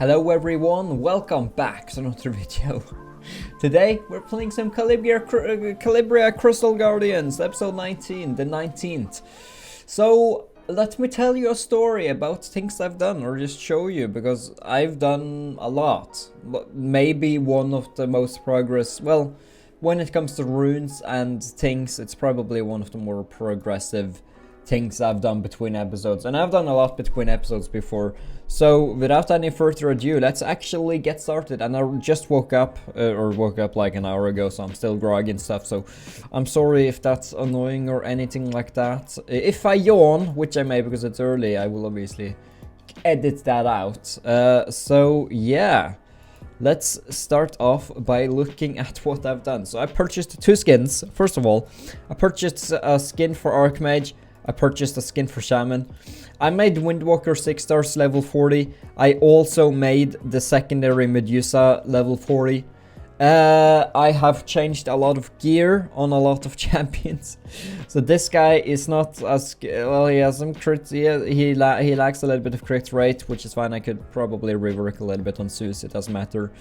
Hello everyone, welcome back to another video. Today we're playing some Calibria Crystal Guardians, episode 19, the 19th. So let me tell you a story about things I've done, or just show you, because I've done a lot. But maybe one of the most progress, well, when it comes to runes and things, it's probably one of the more progressive things I've done between episodes, and I've done a lot between episodes before. So without any further ado, let's actually get started. And I just woke up like an hour ago, so I'm still groggy and stuff, so I'm sorry if that's annoying or anything like that. If I yawn, which I may because it's early, I will obviously edit that out. So yeah, let's start off by looking at what I've done. So I purchased two skins. First of all, I purchased a skin for Archmage. I purchased a skin for Shaman. I made Windwalker 6 stars level 40. I also made the secondary Medusa level 40. I have changed a lot of gear on a lot of champions. So this guy is not as well. He has some crits. He lacks a little bit of crit rate, which is fine. I could probably rework a little bit on sooo. It doesn't matter.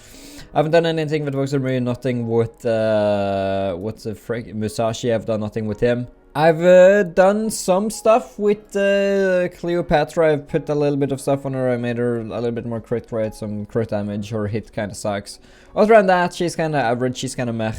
I haven't done anything with Voxer, nothing with what's the frick Musashi. I've done nothing with him. I've done some stuff with Cleopatra. I've put a little bit of stuff on her. I made her a little bit more crit rate, some crit damage. Her hit kind of sucks. Other than that, she's kind of average. She's kind of meh.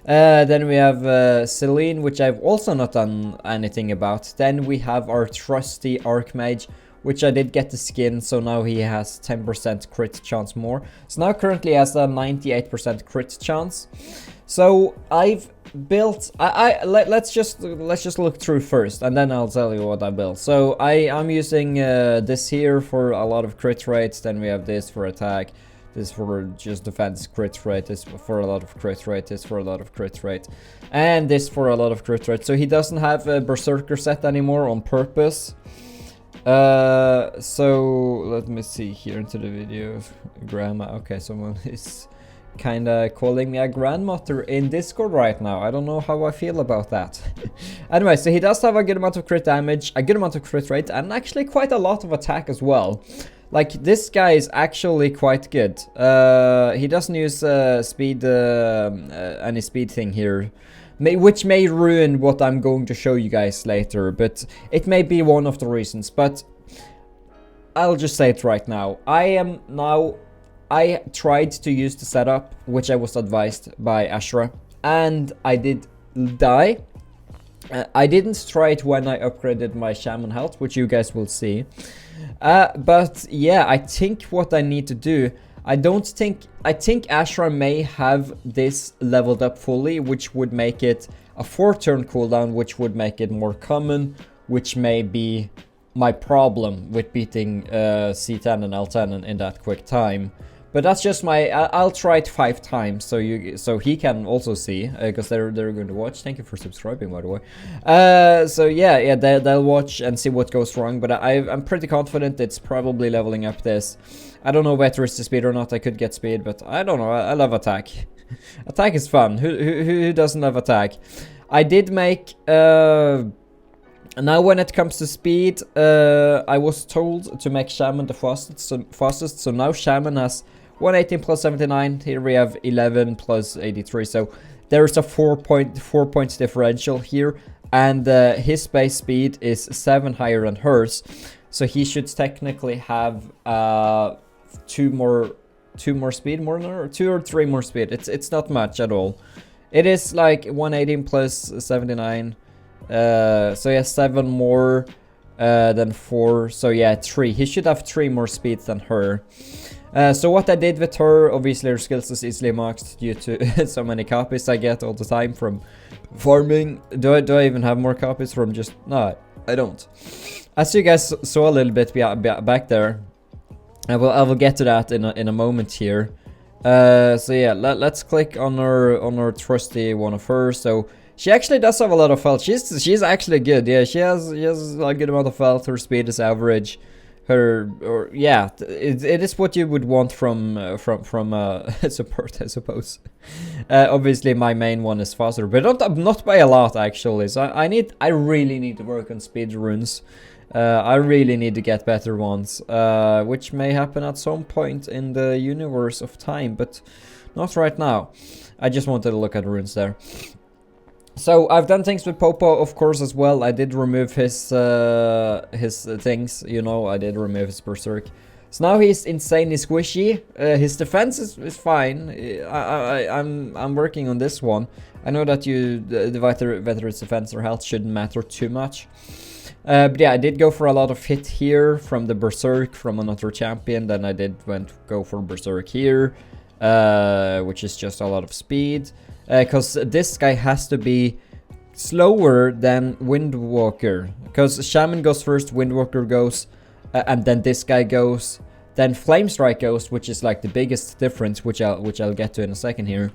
Then we have Celine, which I've also not done anything about. Then we have our trusty Archmage, which I did get the skin, so now he has 10% crit chance more. So now currently has a 98% crit chance. So I've built, let's just look through first, and then I'll tell you what I built. So I'm using this here for a lot of crit rates. Then we have this for attack, this for just defense crit rate, this for a lot of crit rate, this for a lot of crit rate, and this for a lot of crit rate. So he doesn't have a berserker set anymore on purpose. So let me see here into the video. Grandma, okay, someone is kind of calling me a grandmother in Discord right now. I don't know how I feel about that. Anyway, so he does have a good amount of crit damage, a good amount of crit rate, and actually quite a lot of attack as well. Like, this guy is actually quite good. He doesn't use speed, any speed thing here, which may ruin what I'm going to show you guys later, but it may be one of the reasons. But I'll just say it right now. I tried to use the setup which I was advised by Ashra, and I did die. I didn't try it when I upgraded my Shaman health, which you guys will see. But yeah, I think what I need to do, I think Ashra may have this leveled up fully, which would make it a 4-turn cooldown, which would make it more common, which may be my problem with beating C10 and L10 in that quick time. But that's just my, I'll try it 5 times, so he can also see, because they're going to watch. Thank you for subscribing, by the way. So yeah, they'll watch and see what goes wrong, but I'm pretty confident it's probably leveling up this. I don't know whether it's the speed or not. I could get speed, but I don't know. I love attack. Attack is fun. Who doesn't love attack? I did make, now when it comes to speed, I was told to make Shaman the fastest, so now Shaman has 118 plus 79, here we have 11 plus 83, so there's a 4 points differential here, and his base speed is 7 higher than hers, so he should technically have 2 more speed, more than her, 2 or 3 more speed. It's not much at all. It is like 118 plus 79, so yeah, 7 more than 4, so yeah, 3. He should have 3 more speeds than her. So what I did with her, obviously her skills is easily maxed due to so many copies I get all the time from farming. Do I even have more copies from just... No, I don't. As you guys saw a little bit back there, I will get to that in a moment here. So yeah, let's click on her trusty one of hers. So she actually does have a lot of health. She's actually good. Yeah, she has a good amount of health. Her speed is average. or yeah, it is what you would want from support, I suppose. Obviously my main one is faster, but not by a lot actually. So I really need to work on speed runes. I really need to get better ones, which may happen at some point in the universe of time, but not right now. I just wanted to look at runes there. So I've done things with Popo, of course, as well. I did remove his things, you know. I did remove his berserk. So now he's insanely squishy. His defense is fine. I'm working on this one. I know that the veteran's defense or health shouldn't matter too much. But yeah, I did go for a lot of hit here from the berserk from another champion. Then I did go for berserk here, which is just a lot of speed. Because this guy has to be slower than Windwalker. Because Shaman goes first, Windwalker goes, and then this guy goes. Then Flamestrike goes, which is like the biggest difference, which I'll get to in a second here.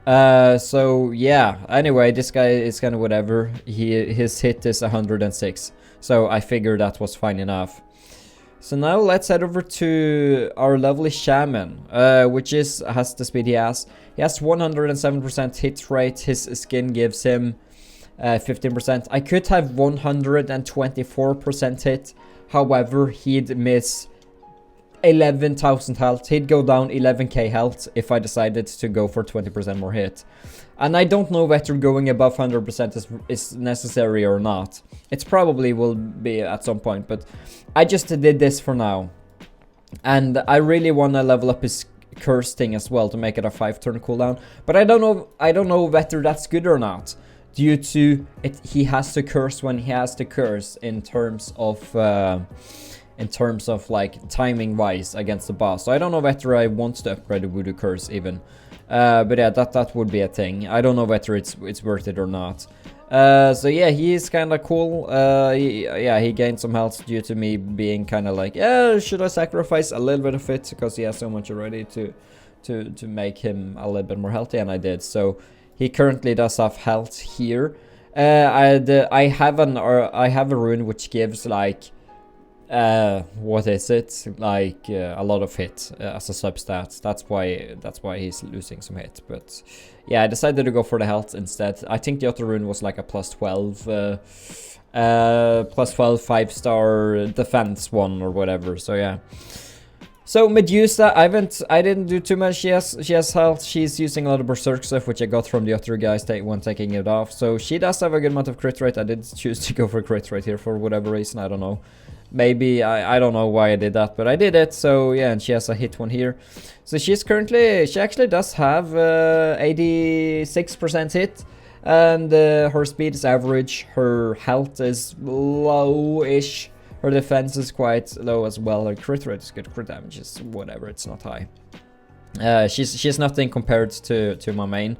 So yeah. Anyway, this guy is kind of whatever. His hit is 106, so I figured that was fine enough. So now let's head over to our lovely Shaman, which has the speed he has. He has 107% hit rate. His skin gives him 15%. I could have 124% hit. However, he'd miss 11,000 health. He'd go down 11k health if I decided to go for 20% more hit. And I don't know whether going above 100% is necessary or not. It probably will be at some point, but I just did this for now. And I really want to level up his curse thing as well to make it a 5-turn cooldown. But I don't know whether that's good or not. Due to it, he has to curse when he has to curse in terms of like timing wise against the boss. So I don't know whether I want to upgrade the voodoo curse even. But yeah, that would be a thing. I don't know whether it's worth it or not. So yeah, he is kind of cool. He gained some health due to me being kind of like, yeah, should I sacrifice a little bit of it because he has so much already to make him a little bit more healthy, and I did. So he currently does have health here. I have a rune which gives like what is it, like a lot of hit as a substat. That's why he's losing some hit. But yeah, I decided to go for the health instead. I think the other rune was like a plus 12 5-star defense one or whatever. So yeah. So Medusa, I didn't do too much. She has health. She's using a lot of berserk stuff, which I got from the other guys when taking it off. So she does have a good amount of crit rate. I did choose to go for crit rate here for whatever reason. I don't know. Maybe I don't know why I did that, but I did it. So yeah, and she has a hit one here. So she actually does have 86% hit, and her speed is average. Her health is low-ish. Her defense is quite low as well. Her crit rate is good. Crit damage is whatever. It's not high. She's nothing compared to my main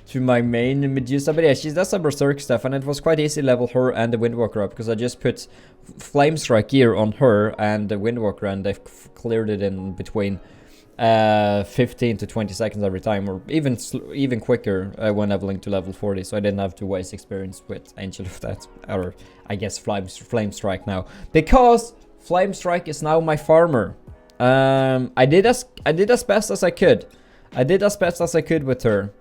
to my main Medusa, but yeah, she does some berserk stuff, and it was quite easy to level her and the Windwalker up because I just put Flamestrike gear on her and the Windwalker, and they've cleared it in between 15 to 20 seconds every time, or even quicker when leveling to level 40. So I didn't have to waste experience with Angel of Death, or I guess Flamestrike now, because Flamestrike is now my farmer. I did as best as I could. I did as best as I could with her.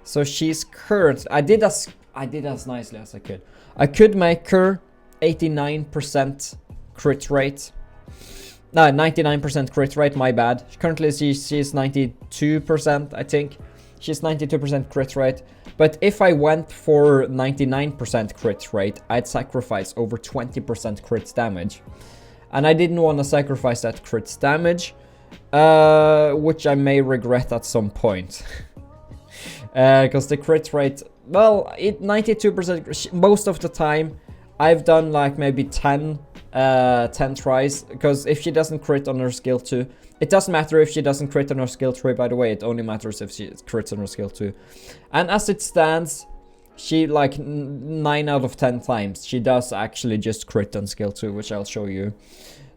So she's current. I did as nicely as I could. I could make her 89% crit rate. No, 99% crit rate, my bad. Currently she's 92%, I think. She's 92% crit rate. But if I went for 99% crit rate, I'd sacrifice over 20% crit damage. And I didn't want to sacrifice that crit damage, which I may regret at some point. Because the crit rate, well, 92% most of the time. I've done like maybe 10 tries, because if she doesn't crit on her skill 2, it doesn't matter if she doesn't crit on her skill 3, by the way, it only matters if she crits on her skill 2. And as it stands, she like 9 out of 10 times, she does actually just crit on skill 2, which I'll show you.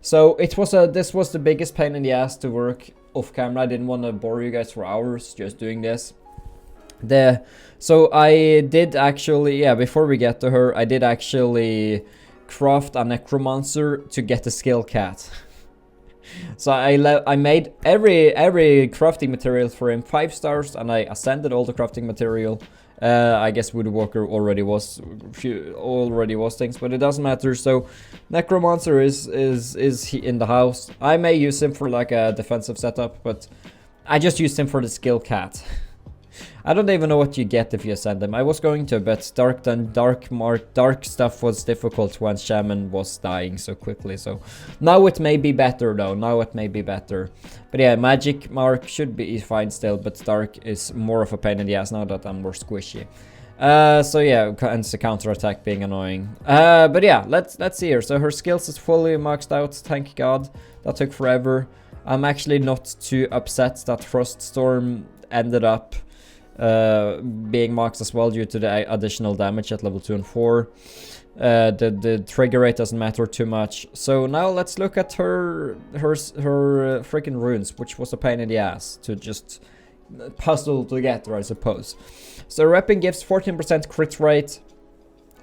So this was the biggest pain in the ass to work off camera. I didn't want to bore you guys for hours just doing this. So I did actually, yeah, before we get to her, I did actually craft a necromancer to get the skill cat. So I made every crafting material for him 5 stars, and I ascended all the crafting material. I guess Woodwalker already was things, but it doesn't matter. So necromancer is in the house. I may use him for like a defensive setup, but I just used him for the skill cat. I don't even know what you get if you ascend him. I was going to, but dark stuff was difficult when Shaman was dying so quickly. So now it may be better though. Now it may be better. But yeah, magic mark should be fine still, but dark is more of a pain in the ass now that I'm more squishy. So yeah, and the counter attack being annoying. But yeah, let's see here. So her skills is fully maxed out. Thank God. That took forever. I'm actually not too upset that Froststorm ended up being maxed as well due to the additional damage at level 2 and 4. The trigger rate doesn't matter too much. So now let's look at her freaking runes, which was a pain in the ass to just puzzle together, I suppose. So repping gives 14% crit rate,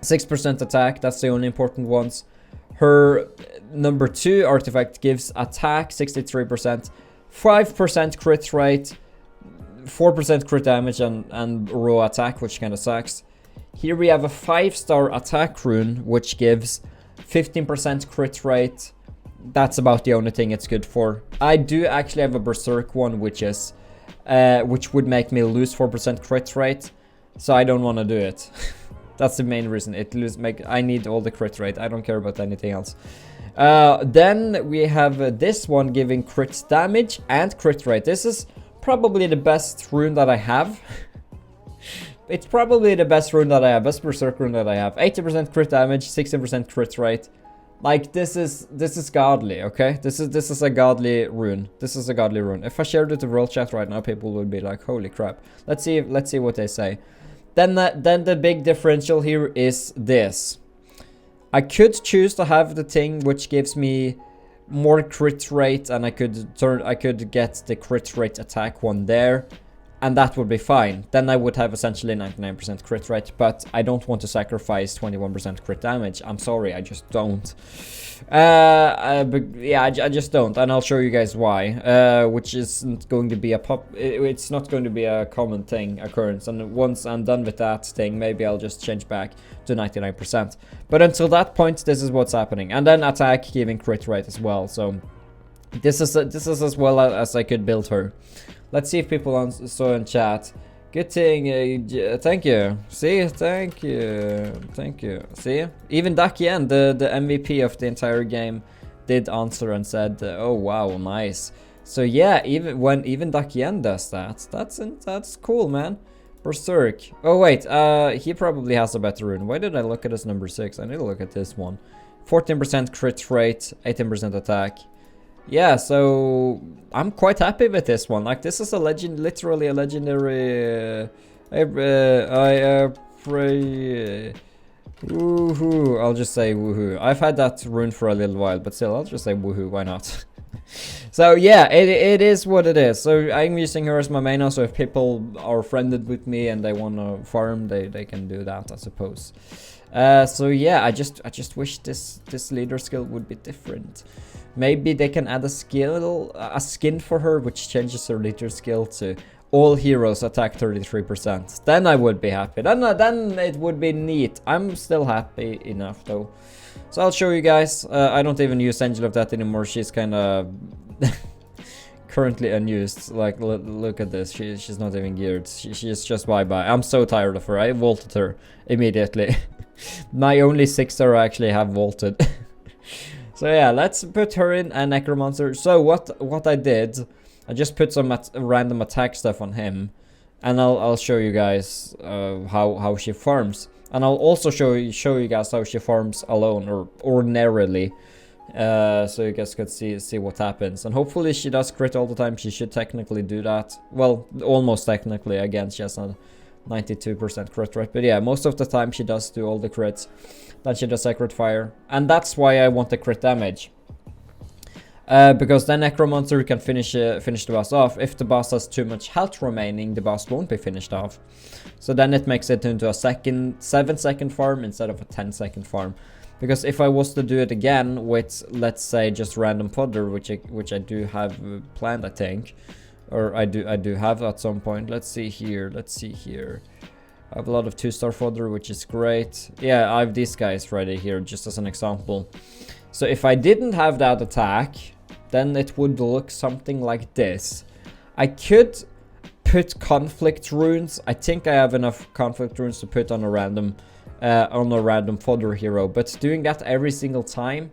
6% attack. That's the only important ones. Her number 2 artifact gives attack 63%, 5% crit rate, 4% crit damage and raw attack, which kind of sucks. Here we have a 5-star attack rune, which gives 15% crit rate. That's about the only thing it's good for. I do actually have a berserk one, which would make me lose 4% crit rate, so I don't want to do it. That's the main reason. I need all the crit rate. I don't care about anything else. Then we have this one giving crit damage and crit rate. This is probably the best rune that I have. It's probably the best rune that I have, best berserk rune that I have. 80% crit damage, 16% crit rate. Like this is godly, okay? This is a godly rune. This is a godly rune. If I shared it to world chat right now, people would be like, "Holy crap!" Let's see what they say. Then the big differential here is this. I could choose to have the thing which gives me more crit rate, and I could get the crit rate attack one there, and that would be fine. Then I would have essentially 99% crit rate, but I don't want to sacrifice 21% crit damage. I'm sorry, I just don't. But yeah, I just don't, and I'll show you guys why. Which isn't going to be it's not going to be a common occurrence. And once I'm done with that thing, maybe I'll just change back to 99%. But until that point, this is what's happening. And then attack giving crit rate as well. So this is as well as I could build her. Let's see if people saw in chat. Good thing, thank you. See, thank you. See, even Dakien, the MVP of the entire game, did answer and said, "Oh wow, nice." So yeah, even Dakien does that. That's cool, man. Berserk. Oh wait, he probably has a better rune. Why did I look at his number 6? I need to look at this one. 14% crit rate, 18% attack. Yeah, so I'm quite happy with this one. Like, this is literally a legendary. I pray. Woohoo! I'll just say woohoo. I've had that rune for a little while, but still, I'll just say woohoo. Why not? So yeah, it is what it is. So I'm using her as my main now. So if people are friended with me and they want to farm, they can do that, I suppose. So yeah, I just wish this leader skill would be different. Maybe they can add a skin for her, which changes her leader skill to all heroes attack 33%. Then I would be happy. Then it would be neat. I'm still happy enough though. So I'll show you guys. I don't even use Angel of Death anymore. She's kind of currently unused. Like, look at this. She's not even geared. She's just bye-bye. I'm so tired of her. I vaulted her immediately. My only 6-star I actually have vaulted. So yeah, let's put her in a necromancer. So what I did, I just put some random attack stuff on him, and I'll show you guys how she farms, and I'll also show you guys how she farms alone or ordinarily, so you guys could see what happens. And hopefully she does crit all the time. She should technically do that. Well, almost technically. Again, she has a 92% crit rate, but yeah, most of the time she does do all the crits. Then she does Sacred Fire, and that's why I want the crit damage. Because then Necromancer can finish the boss off. If the boss has too much health remaining, the boss won't be finished off. So then it makes it into a 7-second farm instead of a 10-second farm. Because if I was to do it again with, let's say, just random fodder, which I do have planned, I think, or I do have at some point. Let's see here. I have a lot of 2-star fodder, which is great. Yeah, I have these guys ready here, just as an example. So if I didn't have that attack, then it would look something like this. I could put conflict runes. I think I have enough conflict runes to put on a random fodder hero, but doing that every single time,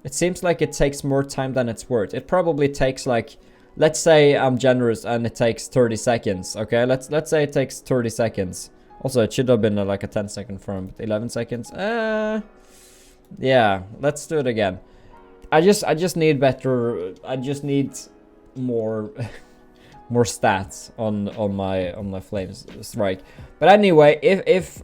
it seems like it takes more time than it's worth. It probably takes like, let's say I'm generous and it takes 30 seconds. Okay, let's say it takes 30 seconds. Also, it should have been like a 10-second farm, but 11 seconds. Yeah, let's do it again. I just need better. I just need more more stats on my flames strike. But anyway, if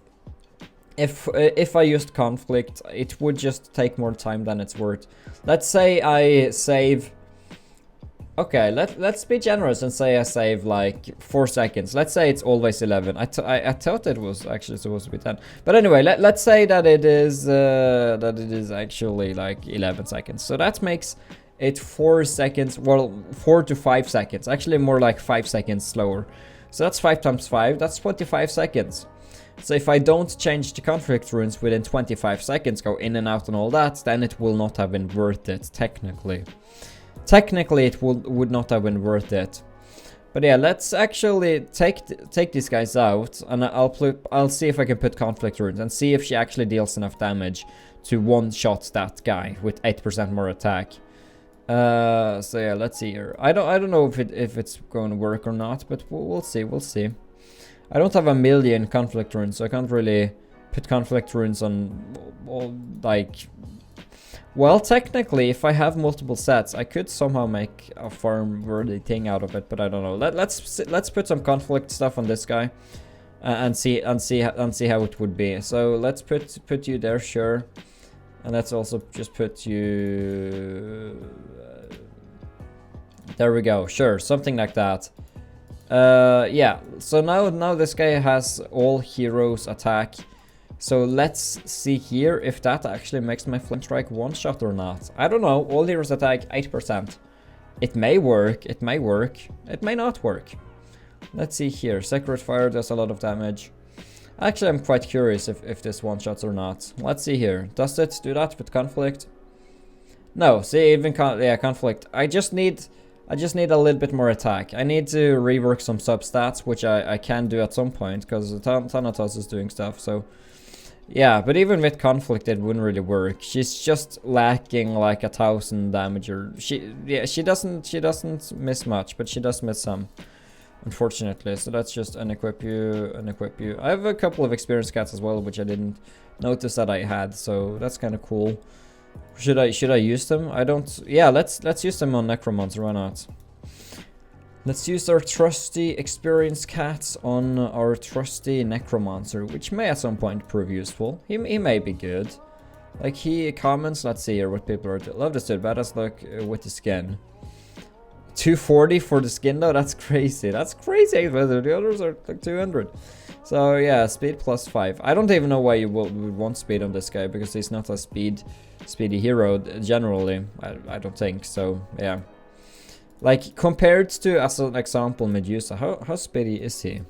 I used conflict, it would just take more time than it's worth. Let's say I save. Okay, let's be generous and say I save like 4 seconds. Let's say it's always 11. I thought it was actually supposed to be 10. But anyway, let's say that it is actually like 11 seconds. So that makes it 4 seconds. Well, 4 to 5 seconds. Actually, more like 5 seconds slower. So that's 5 times 5. That's 25 seconds. So if I don't change the conflict runes within 25 seconds, go in and out and all that, then it will not have been worth it technically. Technically, it would not have been worth it. But yeah, let's actually take these guys out, and I'll see if I can put conflict runes and see if she actually deals enough damage to one-shot that guy with 8% more attack. So yeah, let's see here. I don't know if it's going to work or not, but we'll see. I don't have a million conflict runes, so I can't really put conflict runes on like. Well, technically, if I have multiple sets, I could somehow make a farm-worthy thing out of it, but I don't know. Let's put some conflict stuff on this guy, and see how it would be. So let's put you there, sure, and let's also just put you. There we go, sure, something like that. Yeah. So now this guy has all heroes attack. So let's see here if that actually makes my flame strike one-shot or not. I don't know. All heroes attack 8%. It may work. It may work. It may not work. Let's see here. Sacred Fire does a lot of damage. Actually, I'm quite curious if this one-shots or not. Let's see here. Does it do that with conflict? No. See, even conflict. I just need a little bit more attack. I need to rework some sub-stats, which I can do at some point, because Thanatos is doing stuff, so. Yeah, but even with conflict, it wouldn't really work. She's just lacking like 1,000 damage, or she doesn't miss much, but she does miss some, unfortunately. So let's just unequip you. I have a couple of experienced cats as well, which I didn't notice that I had, so that's kind of cool. Should I use them? I don't. Yeah, let's use them on Necromancer. Why not? Let's use our trusty experienced cats on our trusty Necromancer, which may at some point prove useful. He may be good. Like, he comments, let's see here what people are. Love this dude, badass look with the skin. 240 for the skin though, that's crazy. That's crazy. The others are like 200. So yeah, speed plus 5. I don't even know why you would want speed on this guy, because he's not a speedy hero generally. I don't think so. Yeah. Like, compared to, as an example, Medusa, how speedy is he?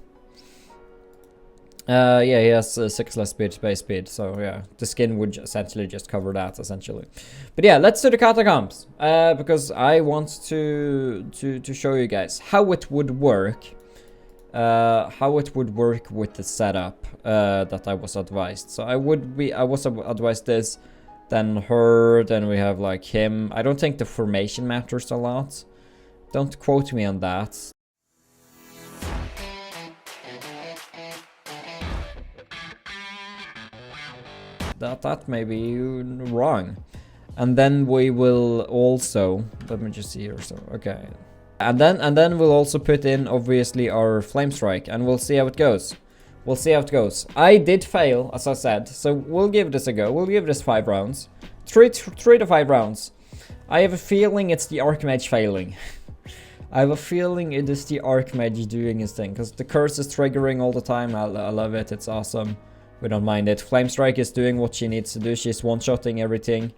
Yeah, he has 6 less speed, space speed, so yeah, the skin would essentially just cover that, essentially. But yeah, let's do the Catacombs, because I want to show you guys how it would work, with the setup that I was advised. So I was advised this, then her, then we have like him. I don't think the formation matters a lot. Don't quote me on that. That may be wrong. And then we will also, let me just see here. So okay, and then we'll also put in obviously our flame strike, and we'll see how it goes. We'll see how it goes. I did fail, as I said, so we'll give this a go. We'll give this 5 rounds, 3 to 5 rounds. I have a feeling it's the Archmage failing. I have a feeling it is the Archmage doing his thing, because the curse is triggering all the time. I love it. It's awesome. we don't mind it. Flame Strike is doing what she needs to do. She's one-shotting everything.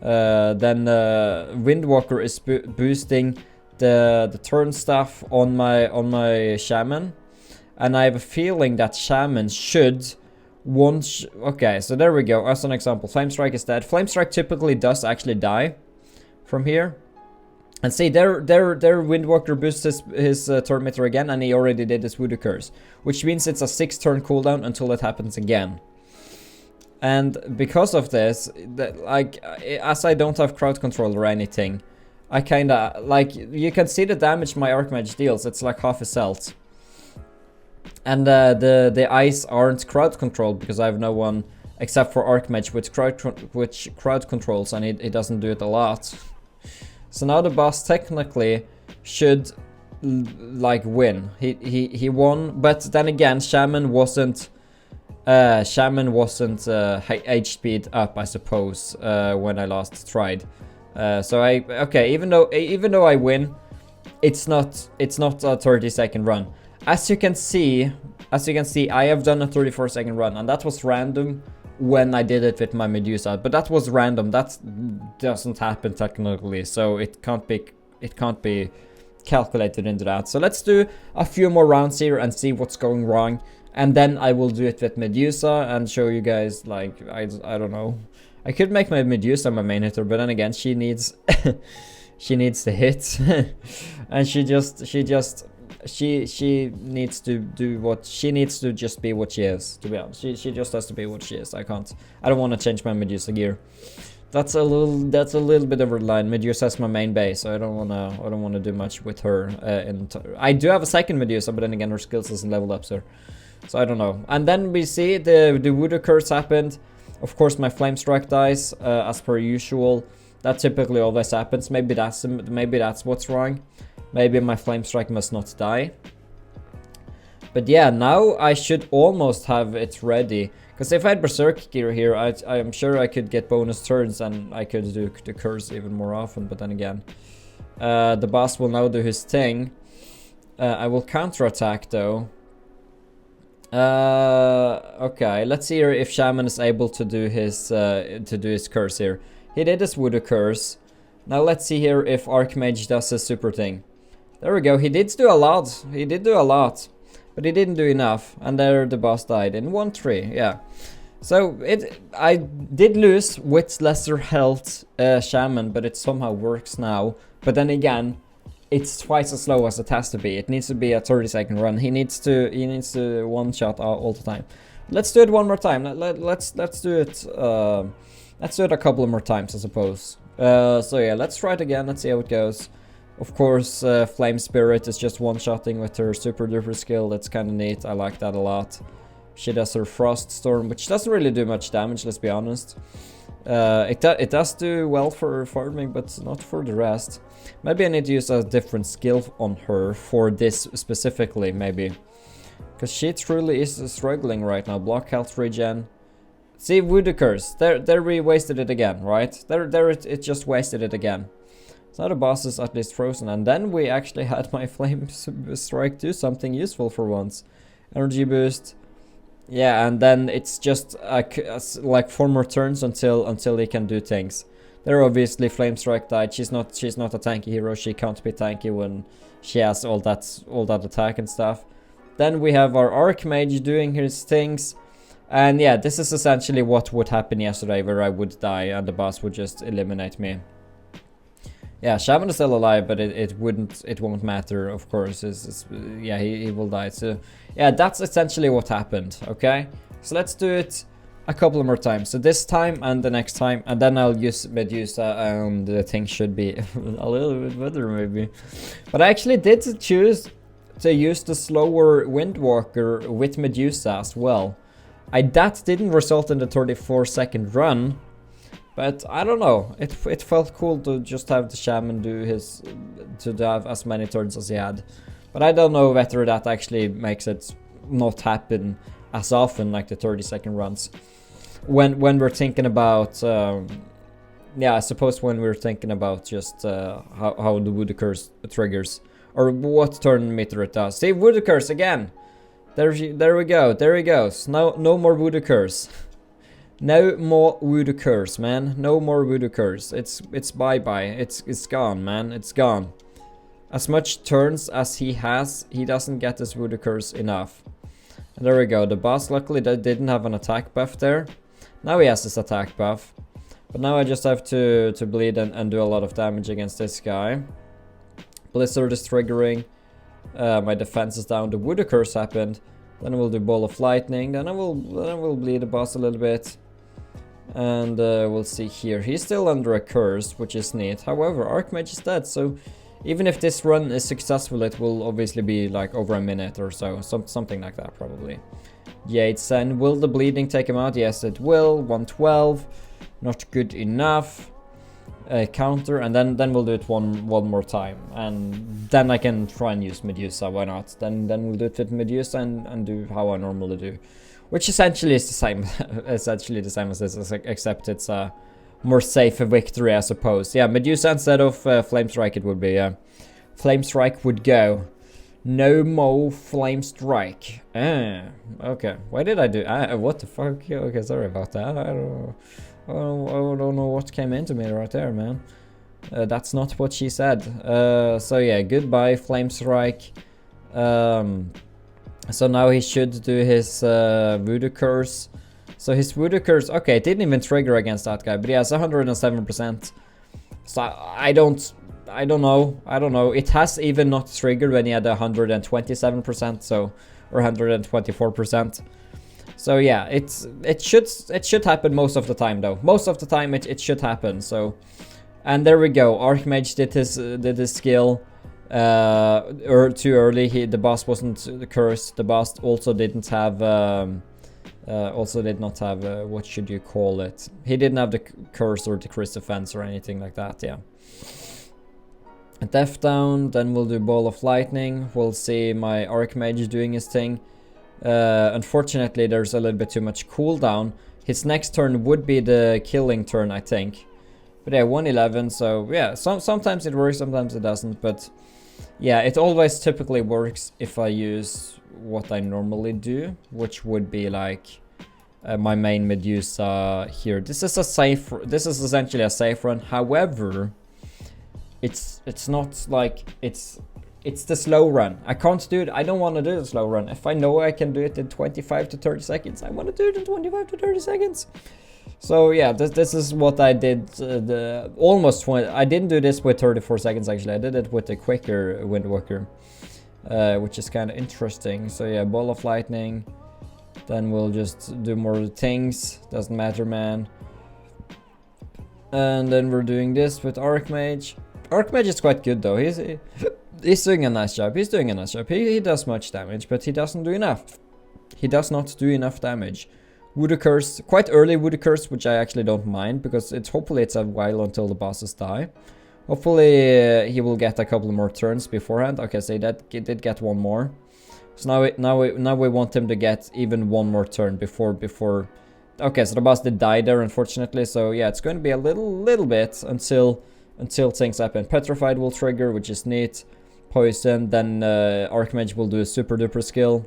Then Windwalker is boosting the turn stuff on my Shaman. And I have a feeling that Shaman should okay, so there we go. As an example, Flame Strike is dead. Flame Strike typically does actually die from here. And see, their Windwalker boosts his turn meter again, and he already did his Voodoo Curse, which means it's a 6-turn cooldown until it happens again. And because of this, like, as I don't have crowd control or anything, I kinda, like, you can see the damage my Archmage deals. It's like half his health. And the eyes aren't crowd controlled because I have no one except for Archmage which crowd controls, and he doesn't do it a lot. So now the boss technically should like win. He won, but then again, Shaman wasn't HP'd up, I suppose, when I last tried. So okay, even though I win, it's not a 30-second run. As you can see, I have done a 34-second run, and that was random when I did it with my Medusa. But that was random. That doesn't happen technically, so it can't be calculated into that. So let's do a few more rounds here and see what's going wrong, and then I will do it with Medusa and show you guys. Like, I don't know. I could make my Medusa my main hitter, but then again, she needs she needs to hit, and she needs to do what she needs to just be what she is, to be honest. She just has to be what she is. I don't want to change my Medusa gear. That's a little bit of a line. Medusa is my main base, so I don't wanna do much with her. I do have a second Medusa, but then again her skills isn't leveled up, so I don't know. And then we see the Voodoo Curse happened. Of course my Flame Strike dies, as per usual. That typically always happens. Maybe that's what's wrong. Maybe my Flame Strike must not die. But yeah, now I should almost have it ready. Because if I had Berserk gear here, I'm sure I could get bonus turns and I could do the curse even more often. But then again, the boss will now do his thing. I will counterattack though. Okay, let's see here if Shaman is able to do his curse here. He did his Voodoo Curse. Now let's see here if Archmage does his super thing. There we go. He did do a lot. But he didn't do enough. And there the boss died in 1-3. Yeah. So I did lose with lesser health Shaman, but it somehow works now. But then again, it's twice as slow as it has to be. It needs to be a 30-second run. He needs to one shot all the time. Let's do it one more time. Let's do it. Let's do it a couple of more times, I suppose. So yeah, let's try it again. Let's see how it goes. Of course, Flame Spirit is just one-shotting with her super duper skill. That's kind of neat. I like that a lot. She does her Frost Storm, which doesn't really do much damage, let's be honest. It does do well for farming, but not for the rest. Maybe I need to use a different skill on her for this specifically, maybe. Because she truly is struggling right now. Block health regen. See, Voodoo Curse. There we wasted it again, right? There it just wasted it again. So now the boss is at least frozen, and then we actually had my Flame Strike do something useful for once. Energy boost. Yeah, and then it's just like 4 more turns until he can do things. There obviously Flame Strike died. She's not a tanky hero. She can't be tanky when she has all that attack and stuff. Then we have our Archmage doing his things. And yeah, this is essentially what would happen yesterday, where I would die and the boss would just eliminate me. Yeah, Shaman is still alive, but it won't matter, of course. Yeah, he will die. So yeah, that's essentially what happened, okay? So let's do it a couple of more times. So this time and the next time, and then I'll use Medusa, and the thing should be a little bit better maybe. But I actually did choose to use the slower Windwalker with Medusa as well. That didn't result in the 34-second run, but I don't know. It felt cool to just have the Shaman to have as many turns as he had. But I don't know whether that actually makes it not happen as often like the 30-second runs. When we're thinking about, yeah, I suppose when we're thinking about just how the Voodoo Curse triggers, or what turn meter it does. See, Voodoo Curse again. There we go. There he goes. No more voodoo curse. No more voodoo curse, man. No more voodoo curse. It's bye-bye. It's gone, man. It's gone. As much turns as he has, he doesn't get this voodoo curse enough. And there we go. The boss luckily didn't have an attack buff there. Now he has this attack buff. But now I just have to bleed and do a lot of damage against this guy. Blizzard is triggering. My defense is down. The voodoo curse happened. Then we'll do ball of lightning. Then I will bleed the boss a little bit. And we'll see here. He's still under a curse, which is neat. However, Archmage is dead, so even if this run is successful, it will obviously be like over a minute or so. Something like that, probably. Yates, and will the bleeding take him out? Yes, it will. 112. Not good enough. Counter, and then we'll do it one more time. And then I can try and use Medusa, why not? Then we'll do it with Medusa and do how I normally do. Which essentially is the same, essentially the same as this, except it's a more safe victory, I suppose. Yeah, Medusa instead of Flame Strike it would be. Flame Strike would go. No more Flame Strike. Okay. Why did I do? What the fuck? Okay, sorry about that. I don't know what came into me right there, man. That's not what she said. So yeah, goodbye Flame Strike. So now he should do his voodoo curse. So his voodoo curse, okay, it didn't even trigger against that guy, but he has 107%. So I don't know. It has even not triggered when he had 127%, so, or 124%. So yeah, it should happen most of the time though. Most of the time it should happen. So, and there we go. Archmage did his skill. Or too early. The boss wasn't cursed. The boss also didn't have. Also did not have. What should you call it? He didn't have the curse or decreased defense or anything like that. Yeah. Death down. Then we'll do ball of lightning. We'll see my Archmage doing his thing. Unfortunately, there's a little bit too much cooldown. His next turn would be the killing turn, I think. But yeah, 111. So yeah, sometimes it works, sometimes it doesn't. But yeah, it always typically works if I use what I normally do, which would be like my main Medusa here. This is essentially a safe run. However, it's not like it's the slow run. I can't do it. I don't want to do the slow run. If I know I can do it in 25 to 30 seconds, I want to do it in 25 to 30 seconds. So yeah, this is what I did. Almost 20. I didn't do this with 34 seconds actually. I did it with a quicker Windwalker, which is kind of interesting. So yeah, ball of lightning. Then we'll just do more things. Doesn't matter, man. And then we're doing this with Archmage. Archmage is quite good though. He's doing a nice job. He's doing a nice job. He does much damage, but he doesn't do enough. He does not do enough damage. Voodoo Curse, quite early Voodoo Curse, which I actually don't mind, because hopefully it's a while until the bosses die. Hopefully he will get a couple more turns beforehand. Okay, so he did get one more. So now we want him to get even one more turn before. Okay, so the boss did die there, unfortunately. So yeah, it's going to be a little bit until things happen. Petrified will trigger, which is neat. Poison, then Archmage will do a super duper skill.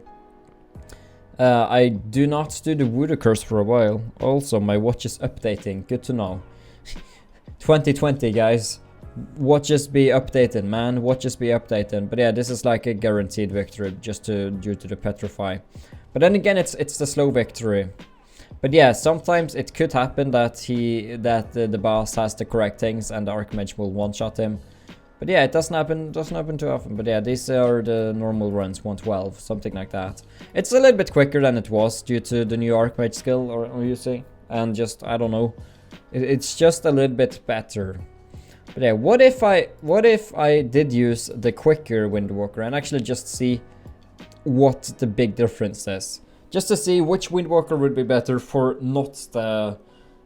I do not do the Voodoo Curse for a while. Also, my watch is updating. Good to know. 2020, guys. Watches be updated, man. Watches be updated. But yeah, this is like a guaranteed victory just due to the Petrify. But then again, it's the slow victory. But yeah, sometimes it could happen that the boss has the correct things and the Archmage will one-shot him. But yeah, it doesn't happen too often. But yeah, these are the normal runs, 112, something like that. It's a little bit quicker than it was due to the new Archmage skill, or you see, and just I don't know, it's just a little bit better. But yeah, what if I did use the quicker Windwalker and actually just see what the big difference is, just to see which Windwalker would be better for not the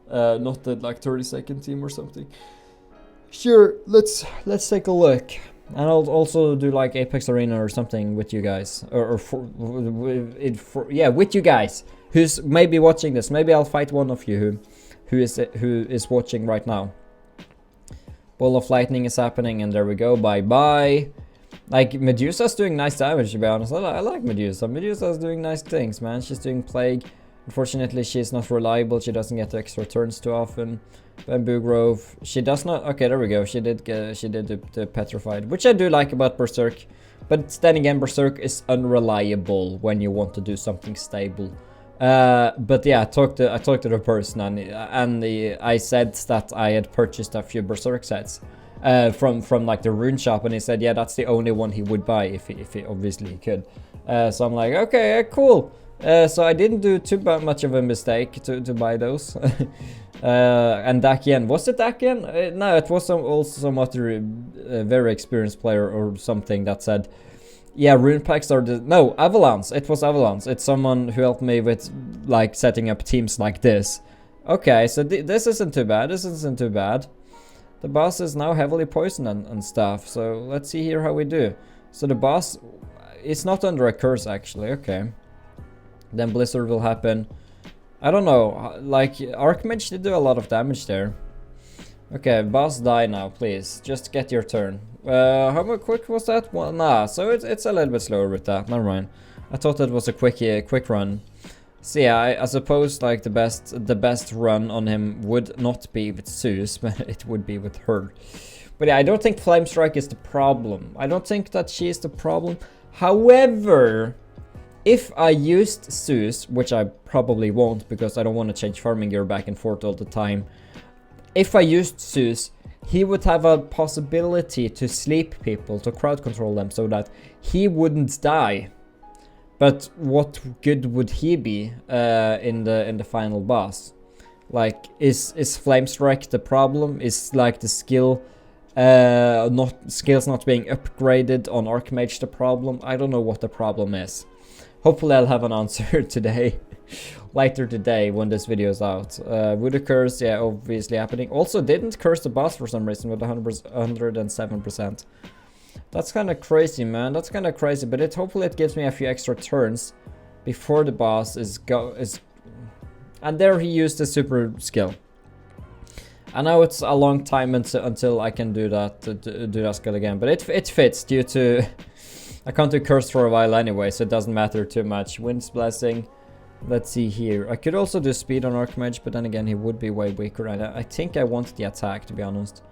like 30-second team or something. Sure, let's take a look, and I'll also do like Apex Arena or something with you guys, yeah, with you guys who's maybe watching this. Maybe I'll fight one of you who is watching right now. Ball of lightning is happening, and there we go. Bye bye. Like, Medusa's doing nice damage, to be honest. I like Medusa. Medusa's doing nice things, man. She's doing Plague. Unfortunately, she's not reliable. She doesn't get the extra turns too often. Bamboo Grove. She does not... Okay, there we go. She did the Petrified, which I do like about Berserk. But then again, Berserk is unreliable when you want to do something stable. But yeah, I talked to the person, and I said that I had purchased a few Berserk sets. From like the rune shop, and he said, yeah, that's the only one he would buy if he obviously could. So I'm like, okay, cool. So I didn't do too much of a mistake to buy those. And Dakian, was it Dakian? No, it was also some other very experienced player or something that said, yeah, rune packs are no, Avalanche. It was Avalanche. It's someone who helped me with like setting up teams like this. Okay, so this isn't too bad. This isn't too bad. The boss is now heavily poisoned and stuff, so let's see here how we do. So the boss is not under a curse, actually, okay. Then Blizzard will happen. I don't know, like, Archmage did do a lot of damage there. Okay, boss die now, please. Just get your turn. How quick was that? Well, nah, so it's a little bit slower with that, never mind. I thought it was a quick run. So yeah, I suppose like the best run on him would not be with Zeus, but it would be with her. But yeah, I don't think Flame Strike is the problem. I don't think that she is the problem. However, if I used Zeus, which I probably won't because I don't want to change farming gear back and forth all the time. If I used Zeus, he would have a possibility to sleep people, to crowd control them so that he wouldn't die. But what good would he be in the final boss? Like, is Flame Strike the problem? Is like the skills not being upgraded on Archmage the problem? I don't know what the problem is. Hopefully I'll have an answer today, later today when this video is out. Would a curse, yeah, obviously happening. Also didn't curse the boss for some reason with 107%. That's kind of crazy, man. That's kind of crazy, but hopefully it gives me a few extra turns before the boss is and there he used the super skill. I know it's a long time until I can do that skill again, but it fits due to I can't do curse for a while anyway, so it doesn't matter too much. Wind's Blessing. Let's see here. I could also do speed on Archmage, but then again he would be way weaker. I think I want the attack, to be honest.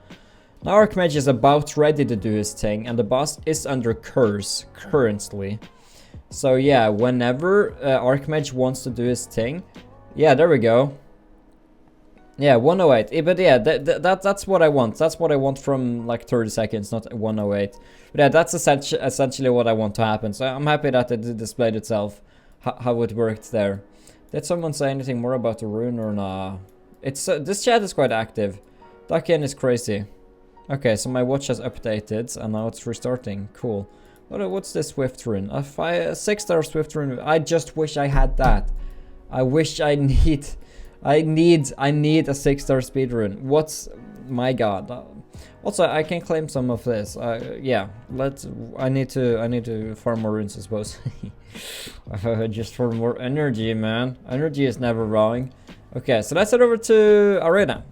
Now Archmage is about ready to do his thing, and the boss is under curse currently. So yeah, whenever Archmage wants to do his thing, yeah, there we go. Yeah, 108. But yeah, that's what I want. That's what I want from like 30 seconds, not 108. But yeah, that's essentially what I want to happen. So I'm happy that it displayed itself, how it worked there. Did someone say anything more about the rune or nah? It's this chat is quite active. Dakian is crazy. Okay, so my watch has updated and now it's restarting. Cool. What's this Swift rune? A 6-star Swift rune. I just wish I had that. I wish I need a 6-star speed rune. What's my god. Also, I can claim some of this. Yeah, I need to farm more runes, I suppose. Just for more energy, man. Energy is never wrong. Okay, so let's head over to Arena.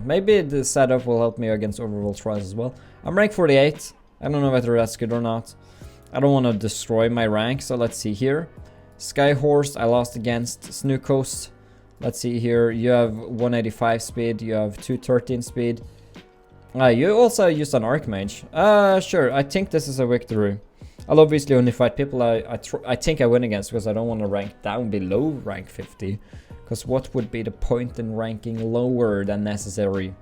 Maybe the setup will help me against overworld trials as well. I'm rank 48. I don't know whether that's good or not. I don't want to destroy my rank, so let's see here. Skyhorse, I lost against Snookos. Let's see here. You have 185 speed. You have 213 speed. You also used an Archmage. Sure. I think this is a victory. I'll obviously only fight people I think I win against because I don't want to rank down below rank 50. Because what would be the point in ranking lower than necessary?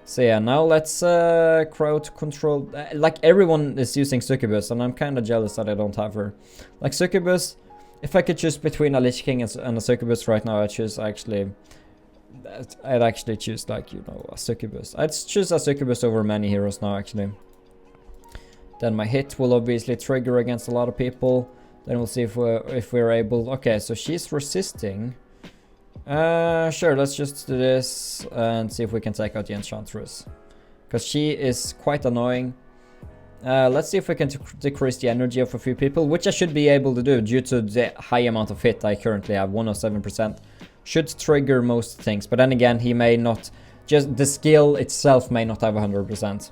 So yeah, now let's crowd control. Like everyone is using Succubus, and I'm kind of jealous that I don't have her. Like Succubus, if I could choose between a Lich King and a Succubus right now, I'd actually choose like, you know, a Succubus. I'd choose a Succubus over many heroes now, actually. Then my hit will obviously trigger against a lot of people. Then we'll see if we're able. Okay, so she's resisting. Sure, let's just do this and see if we can take out the Enchantress. Because she is quite annoying. Let's see if we can decrease the energy of a few people, which I should be able to do due to the high amount of hit I currently have, 107%. Should trigger most things, but then again, he may not, just the skill itself may not have 100%.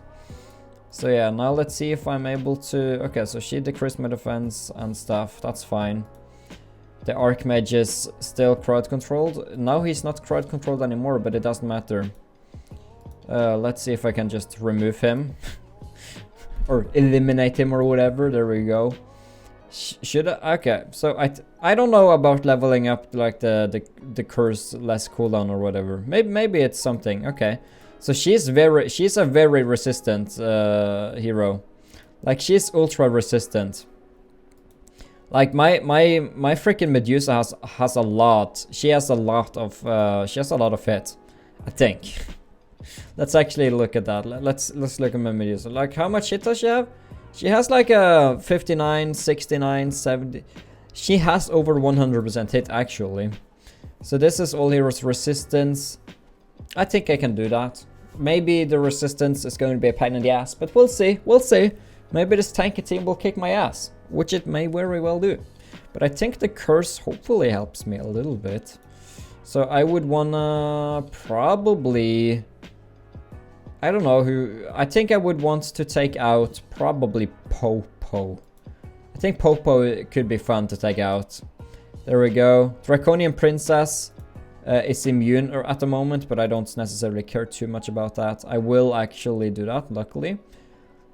So yeah, now let's see if I'm able to... Okay, so she decreased my defense and stuff. That's fine. The Archmage is still crowd controlled. Now he's not crowd controlled anymore, but it doesn't matter. Let's see if I can just remove him. Or eliminate him or whatever. There we go. Should I? Okay, so I don't know about leveling up like the curse less cooldown or whatever. Maybe it's something. Okay, so she's a very resistant hero. Like she's ultra resistant. Like my freaking Medusa has a lot. She has a lot of hit, I think. Let's actually look at that. Let's look at my Medusa. Like how much hit does she have? She has like a 59, 69, 70. She has over 100% hit actually. So this is all heroes resistance. I think I can do that. Maybe the resistance is going to be a pain in the ass, but we'll see. We'll see. Maybe this tanky team will kick my ass, which it may very well do. But I think the curse hopefully helps me a little bit. So I would wanna probably... I don't know who... I think I would want to take out probably Popo. I think Popo could be fun to take out. There we go. Draconian Princess is immune at the moment, but I don't necessarily care too much about that. I will actually do that, luckily.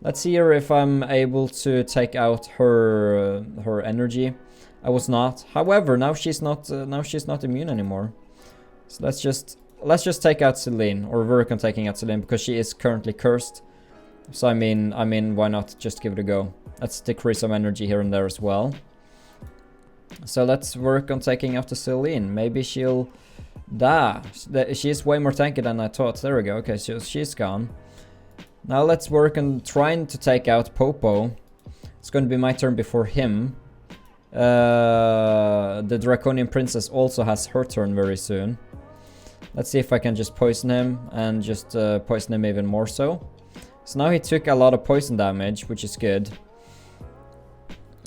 Let's see here if I'm able to take out her energy. I was not. However, now she's not immune anymore. So let's just take out Celine, or work on taking out Celine, because she is currently cursed. So I mean, why not just give it a go? Let's decrease some energy here and there as well. So let's work on taking out the Celine. Maybe she'll die. She's way more tanky than I thought. There we go. Okay, so she's gone. Now let's work on trying to take out Popo. It's going to be my turn before him. The Draconian Princess also has her turn very soon. Let's see if I can just poison him and just poison him even more so. So now he took a lot of poison damage, which is good.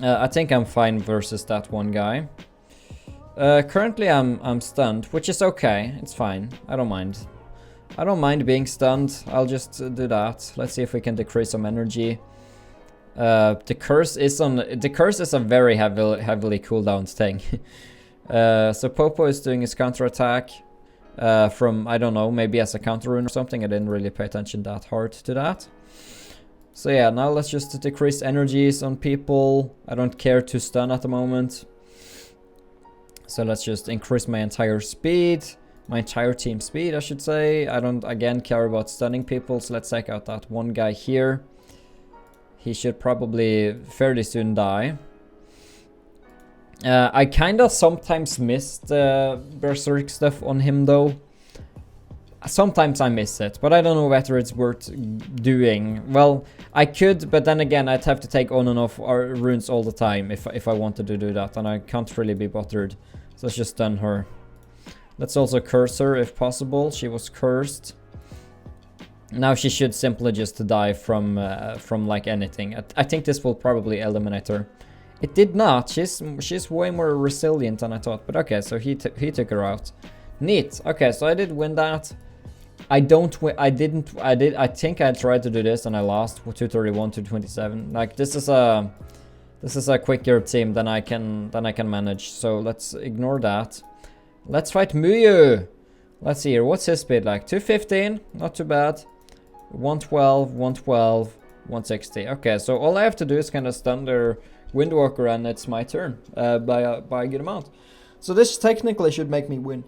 I think I'm fine versus that one guy. Currently I'm stunned, which is okay. It's fine. I don't mind. I don't mind being stunned. I'll just do that. Let's see if we can decrease some energy. The curse is a very heavily cooldown thing. So Popo is doing his counterattack. From, I don't know, maybe as a counter rune or something. I didn't really pay attention that hard to that. So yeah, now let's just decrease energies on people. I don't care to stun at the moment. So let's just increase my entire speed. My entire team speed, I should say. I don't, again, care about stunning people. So let's take out that one guy here. He should probably fairly soon die. I kind of sometimes miss the Berserk stuff on him though. Sometimes I miss it, but I don't know whether it's worth doing. Well, I could, but then again, I'd have to take on and off our runes all the time if I wanted to do that, and I can't really be bothered. So let's just stun her. Let's also curse her if possible. She was cursed. Now she should simply just die from like anything. I think this will probably eliminate her. It did not. She's way more resilient than I thought. But okay, so he took her out. Neat. Okay, so I did win that. I think I tried to do this and I lost 231 to 27. Like this is a quicker team than I can manage. So let's ignore that. Let's fight Muyu. Let's see here. What's his speed like? 215. Not too bad. 112, 112, 160. Okay, so all I have to do is kind of stun their Windwalker and it's my turn by a good amount. So this technically should make me win.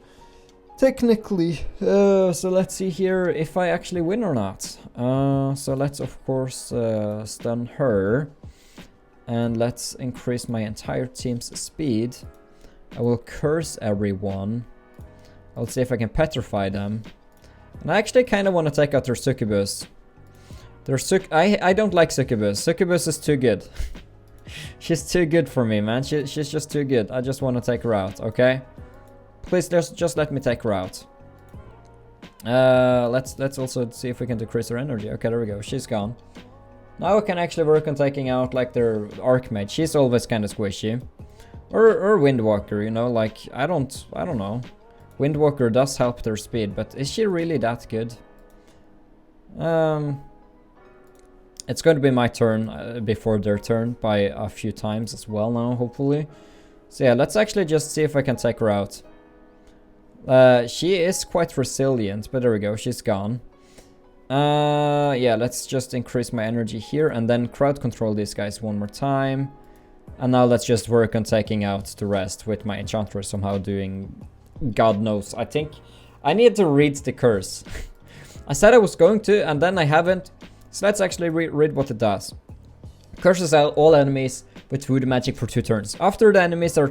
Technically. So let's see here if I actually win or not. So let's of course stun her. And let's increase my entire team's speed. I will curse everyone. I'll see if I can petrify them. And I actually kind of want to take out their Succubus. I don't like Succubus. Succubus is too good. She's too good for me, man. She's just too good. I just want to take her out, okay? Please just let me take her out. Let's also see if we can decrease her energy. Okay, there we go. She's gone. Now we can actually work on taking out like their Archmage. She's always kind of squishy. Or Windwalker, you know, like I don't know. Windwalker does help their speed, but is she really that good? It's going to be my turn before their turn by a few times as well now, hopefully. So yeah, let's actually just see if I can take her out. She is quite resilient, but there we go, she's gone. Yeah, let's just increase my energy here and then crowd control these guys one more time. And now let's just work on taking out the rest with my enchantress somehow doing God knows. I think I need to read the curse. I said I was going to and then I haven't. So let's actually read what it does. Curses out all enemies with voodoo magic for 2 turns. After the enemies are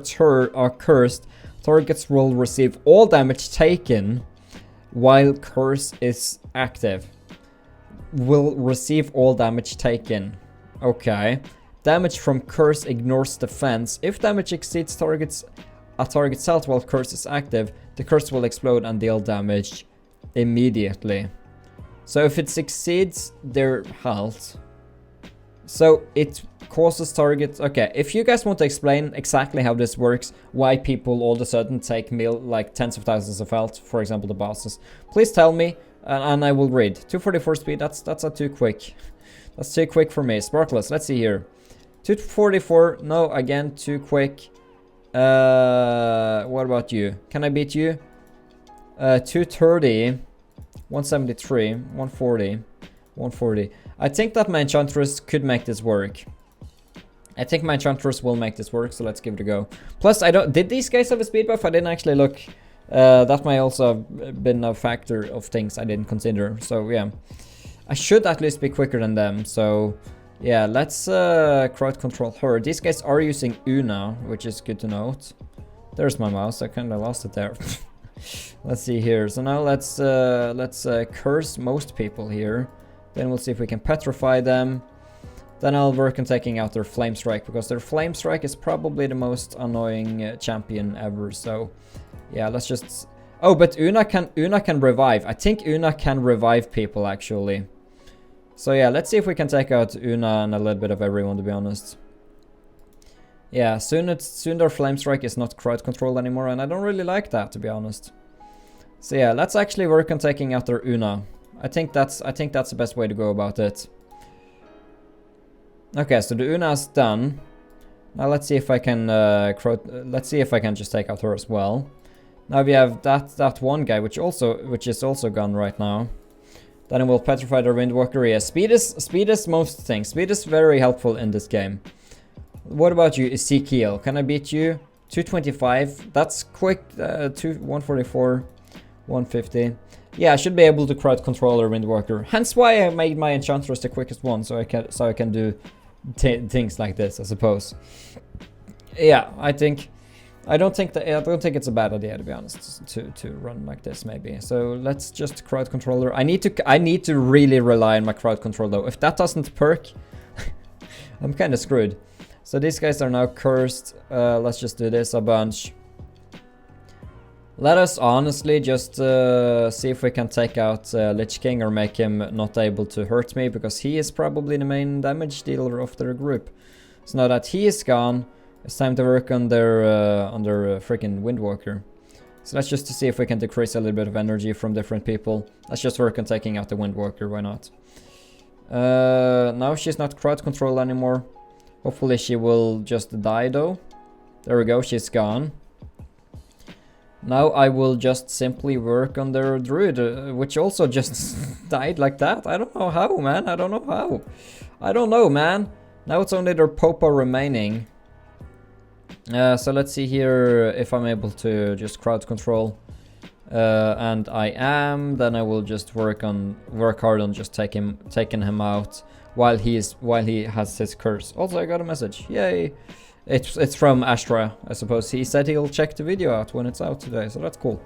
cursed, targets will receive all damage taken while curse is active. Will receive all damage taken. Okay. Damage from curse ignores defense. If damage exceeds a target's health while curse is active, the curse will explode and deal damage immediately. So if it exceeds their health, so it causes targets. Okay, if you guys want to explain exactly how this works, why people all of a sudden take like tens of thousands of health, for example the bosses, please tell me and I will read. 244 speed, that's a too quick. That's too quick for me. Sparkless, let's see here. 244, no, again, too quick. What about you? Can I beat you? 230. 173, 140, 140. I think that my enchantress could make this work. I think my enchantress will make this work, so let's give it a go. Plus, did these guys have a speed buff? I didn't actually look. That might also have been a factor of things I didn't consider. So yeah, I should at least be quicker than them. So yeah, let's crowd control her. These guys are using Una, which is good to note. There's my mouse. I kind of lost it there. Let's see here. So now let's curse most people here. Then we'll see if we can petrify them. Then I'll work on taking out their flame strike, because their flame strike is probably the most annoying champion ever. So yeah, let's just. Oh, but Una can revive. I think Una can revive people actually. So yeah, let's see if we can take out Una and a little bit of everyone, to be honest. Yeah, soon their flame strike is not crowd control anymore, and I don't really like that, to be honest. So yeah, let's actually work on taking out their Una. I think that's the best way to go about it. Okay, so the Una is done. Now let's see if I can let's see if I can just take out her as well. Now we have that one guy, which is also gone right now. Then we'll petrify the Windwalker. Yeah, speed is most things. Speed is very helpful in this game. What about you, Ezekiel? Can I beat you? 225. That's quick. 144, 150. Yeah, I should be able to crowd control our Windwalker. Hence why I made my Enchantress the quickest one, so I can do things like this, I suppose. Yeah, I don't think it's a bad idea, to be honest, to run like this maybe. So let's just crowd control her. I need to really rely on my crowd control though. If that doesn't perk, I'm kind of screwed. So these guys are now cursed. Let's just do this a bunch. Let us honestly just see if we can take out Lich King or make him not able to hurt me, because he is probably the main damage dealer of their group. So now that he is gone, it's time to work on their freaking Windwalker. So let's just see if we can decrease a little bit of energy from different people. Let's just work on taking out the Windwalker, why not? Now she's not crowd control anymore. Hopefully she will just die though. There we go, she's gone. Now I will just simply work on their druid, which also just died like that. I don't know how, man. I don't know how. I don't know, man. Now it's only their Popo remaining. So let's see here if I'm able to just crowd control. And I am. Then I will just work hard on just taking him out while he has his curse. Also, I got a message. Yay! It's from Astra, I suppose. He said he'll check the video out when it's out today, so that's cool.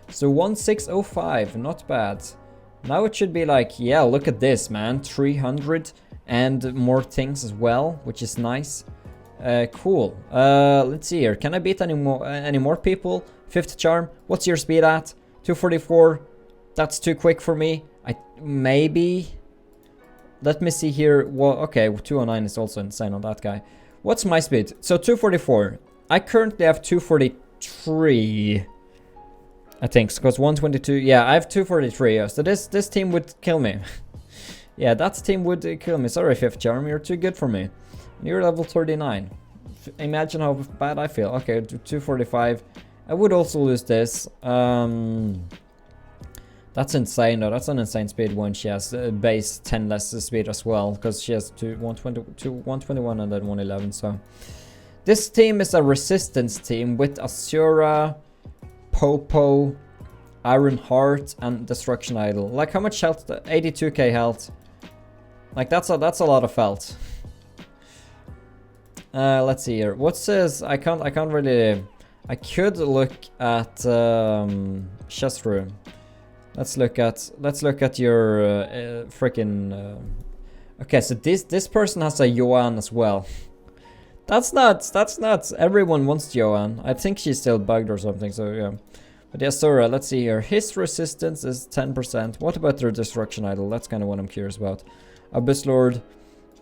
So 1605, not bad. Now it should be like, yeah, look at this, man. 300 and more things as well, which is nice. Cool. Let's see here. Can I beat any more people? 5th charm. What's your speed at? 244. That's too quick for me. Maybe. Let me see here. Well, okay, 209 is also insane on that guy. What's my speed? So 244. I currently have 243. I think, because 122. Yeah, I have 243. So this team would kill me. Yeah, that team would kill me. Sorry, 5th Charm, you're too good for me. You're level 39. Imagine how bad I feel. Okay, 245. I would also lose this. That's insane though. That's an insane speed when she has base 10 less speed as well. Because she has 121 and then 111. So this team is a resistance team with Asura, Popo, Iron Heart, and Destruction Idol. Like how much health? 82k health. Like that's a lot of health. Let's see here. What says? I can't really. I could look at chest room. Let's look at your freaking. Okay, so this person has a Joanne as well. That's nuts. That's nuts. Everyone wants Joanne. I think she's still bugged or something. So yeah. But yeah, Sora. Let's see here. His resistance is 10%. What about their destruction idol? That's kind of what I'm curious about. Abyss Lord.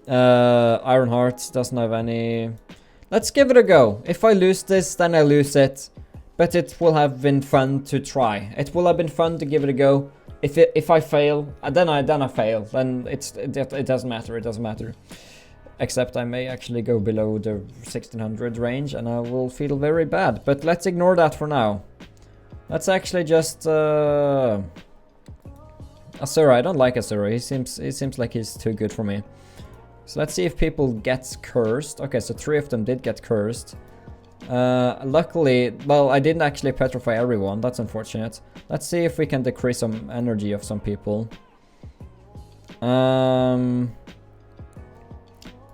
Iron Heart doesn't have any. Let's give it a go. If I lose this, then I lose it. But it will have been fun to try. It will have been fun to give it a go. If I fail, then I fail. Then it doesn't matter. It doesn't matter. Except I may actually go below the 1600 range, and I will feel very bad. But let's ignore that for now. Let's actually just Asura. I don't like Asura. He seems like he's too good for me. So let's see if people get cursed. Okay, so 3 of them did get cursed. Luckily, well, I didn't actually petrify everyone. That's unfortunate. Let's see if we can decrease some energy of some people.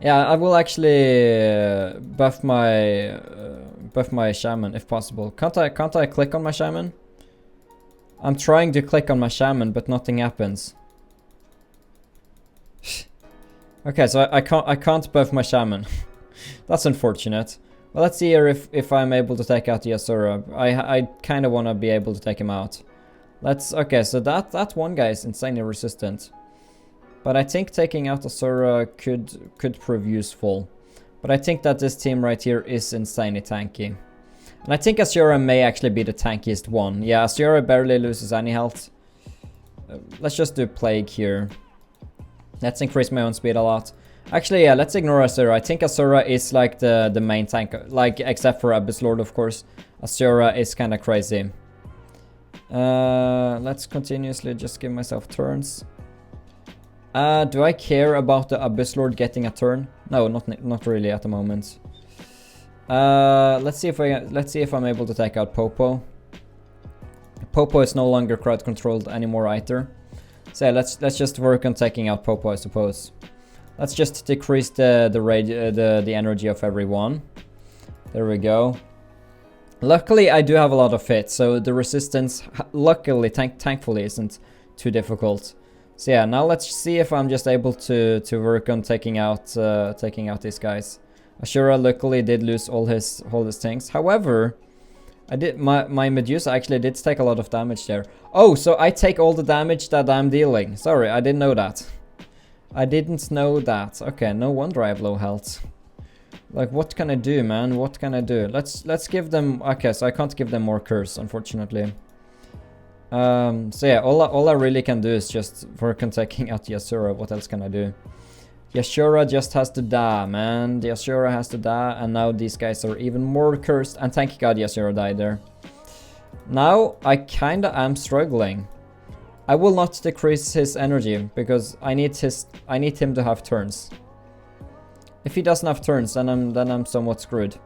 Yeah, I will actually buff my shaman if possible. Can't I click on my shaman? I'm trying to click on my shaman, but nothing happens. Okay, so I can't buff my shaman. That's unfortunate. Well, let's see here if I'm able to take out the Asura. I kind of want to be able to take him out. Okay, so that one guy is insanely resistant. But I think taking out Asura could prove useful. But I think that this team right here is insanely tanky. And I think Asura may actually be the tankiest one. Yeah, Asura barely loses any health. Let's just do Plague here. Let's increase my own speed a lot. Actually, yeah, let's ignore Asura. I think Asura is like the main tank. Like, except for Abyss Lord, of course. Asura is kind of crazy. Let's continuously just give myself turns. Do I care about the Abyss Lord getting a turn? No, not really at the moment. Let's see if I'm able to take out Popo. Popo is no longer crowd controlled anymore either. So yeah, let's just work on taking out Popo, I suppose. Let's just decrease the energy of everyone. There we go. Luckily, I do have a lot of hits, so the resistance, luckily, thankfully, isn't too difficult. So yeah, now let's see if I'm just able to work on taking out these guys. Ashura luckily did lose all his things. However, my Medusa actually did take a lot of damage there. Oh, so I take all the damage that I'm dealing. Sorry, I didn't know that. I didn't know that. Okay, no wonder I have low health. Like, what can I do, man? What can I do? Let's give them. Okay, so I can't give them more curse, unfortunately. So yeah, all I really can do is just work on taking out the Asura. What else can I do? The Asura just has to die, man. The Asura has to die, and now these guys are even more cursed. And thank God the Asura died there. Now I kinda am struggling. I will not decrease his energy because I need him to have turns. If he doesn't have turns, then I'm somewhat screwed.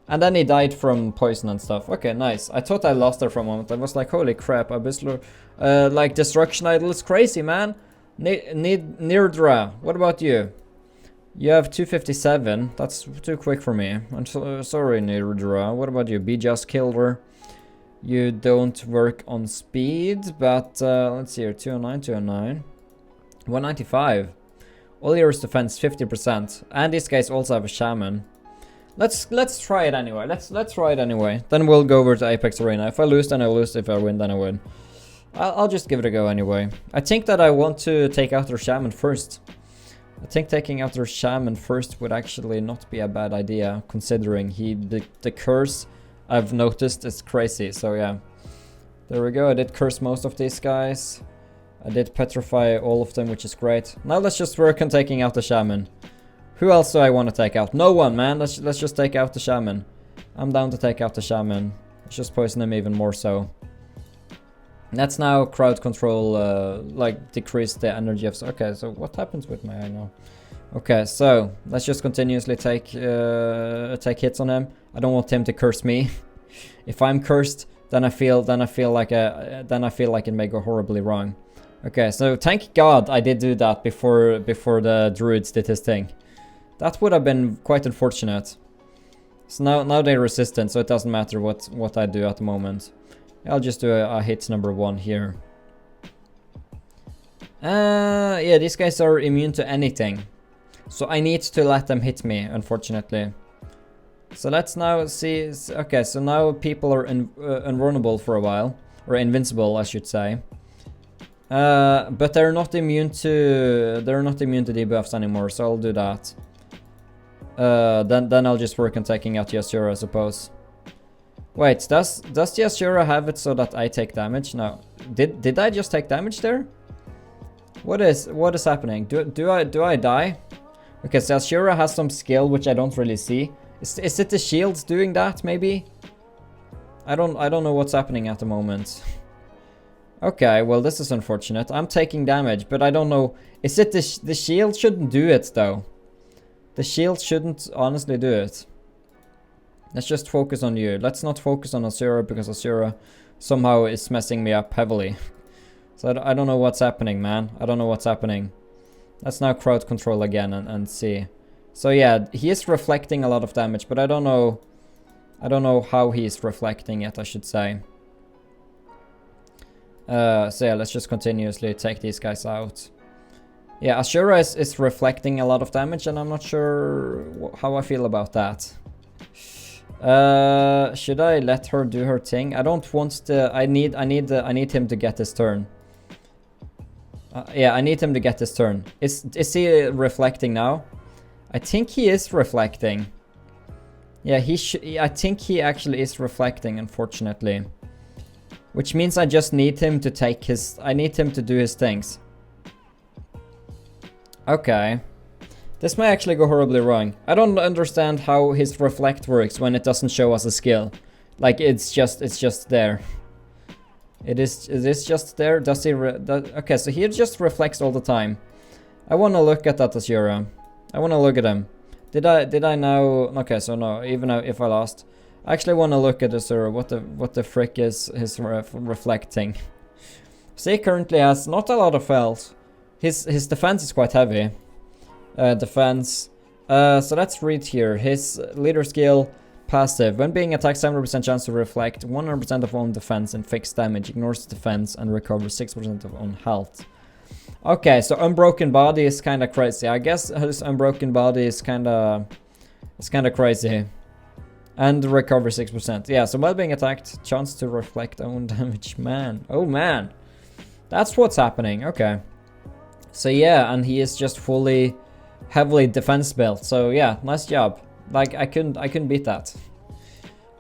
And then he died from poison and stuff. Okay, nice. I thought I lost there for a moment. I was like, holy crap, Abyss Lord. Like, Destruction Idol is crazy, man. Nirdra, what about you? You have 257. That's too quick for me. I'm sorry, Nirdra. What about you? Be Just Killer. You don't work on speed, but let's see here. 209, 209. 195. All yours defense 50%. And these guys also have a shaman. Let's try it anyway. Let's try it anyway. Then we'll go over to Apex Arena. If I lose, then I lose. If I win, then I win. I'll just give it a go anyway. I think that I want to take out their shaman first. I think taking out their shaman first would actually not be a bad idea, considering the curse I've noticed is crazy. So yeah, there we go. I did curse most of these guys. I did petrify all of them, which is great. Now let's just work on taking out the shaman. Who else do I want to take out? No one, man. Let's just take out the shaman. I'm down to take out the shaman. Let's just poison him even more so. Let's now crowd control, like decrease the energy of... Okay, so what happens with my eye now? Okay, so let's just continuously take hits on him. I don't want him to curse me. If I'm cursed, then I feel like it may go horribly wrong. Okay, so thank God I did do that before the druids did his thing. That would have been quite unfortunate. So now they're resistant, so it doesn't matter what I do at the moment. I'll just do a hit number 1 here. Yeah, these guys are immune to anything. So I need to let them hit me, unfortunately. So let's now see... Okay, so now people are invulnerable for a while. Or invincible, I should say. But they're not immune to debuffs anymore, so I'll do that. Then I'll just work on taking out the Asura, I suppose. Wait, does the Asura have it so that I take damage? No. Did I just take damage there? What is happening? Do I die? Okay, so Asura has some skill which I don't really see. Is it the shields doing that, maybe? I don't know what's happening at the moment. Okay, well this is unfortunate. I'm taking damage, but I don't know. Is it the shield shouldn't do it though? The shield shouldn't honestly do it. Let's just focus on you. Let's not focus on Asura because Asura somehow is messing me up heavily. So I don't know what's happening, man. I don't know what's happening. Let's now crowd control again and see. So yeah, he is reflecting a lot of damage, but I don't know how he's reflecting it, I should say. So yeah, let's just continuously take these guys out. Yeah, Asura is reflecting a lot of damage, and I'm not sure how I feel about that. Should I let her do her thing? I don't want to. I need him to get his turn. Yeah, I need him to get his turn. Is he reflecting now? I think he is reflecting. Yeah, I think he actually is reflecting, unfortunately. Which means I just need him to take his... I need him to do his things. Okay. This may actually go horribly wrong. I don't understand how his reflect works when it doesn't show us a skill. Like, it's just there. It is just there? Does he... okay, so he just reflects all the time. I want to look at that Asura. I want to look at him. Did I now... Okay, so no, even if I lost. I actually want to look at Asura. What the frick is his reflecting? So he currently has not a lot of health. His defense is quite heavy. Defense. So let's read here. His leader skill, passive. When being attacked, 70% chance to reflect 100% of own defense and fixed damage. Ignores defense and recovers 6% of own health. Okay, so unbroken body is kind of crazy. I guess his unbroken body is kind of crazy. And recover 6%. Yeah, so while being attacked, chance to reflect own damage. Man, oh man, that's what's happening. Okay. So yeah, and he is just fully, heavily defense built. So yeah, nice job. Like I couldn't beat that.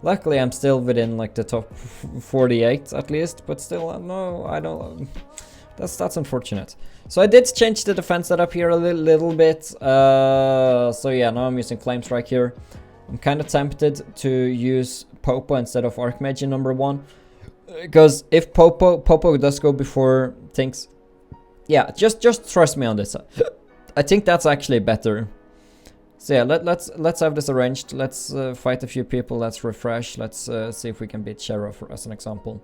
Luckily, I'm still within like the top 48 at least, but still, no, I don't. That's unfortunate. So I did change the defense setup here a little bit. So yeah, now I'm using Flame Strike here. I'm kind of tempted to use Popo instead of Archmage in number 1. Because if Popo does go before things... Yeah, just trust me on this. I think that's actually better. So yeah, let's have this arranged. Let's fight a few people. Let's refresh. Let's see if we can beat Sheriff as an example.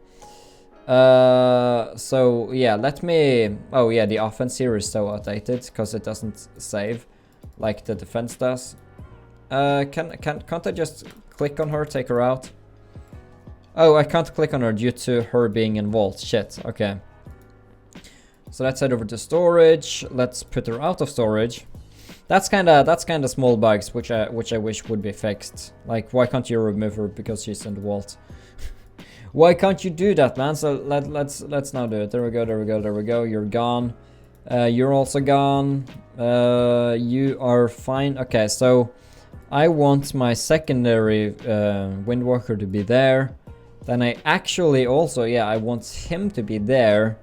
So yeah, let me... Oh yeah, the offense here is so outdated because it doesn't save like the defense does. Can't I just click on her, take her out? Oh, I can't click on her due to her being in vault. Shit, okay. So let's head over to storage. Let's put her out of storage. That's kinda small bugs which I wish would be fixed. Like, why can't you remove her because she's in the vault? Why can't you do that, man? So let's now do it. There we go. You're gone. You're also gone. You are fine. Okay, so I want my secondary Windwalker to be there. Then I actually also, yeah, I want him to be there.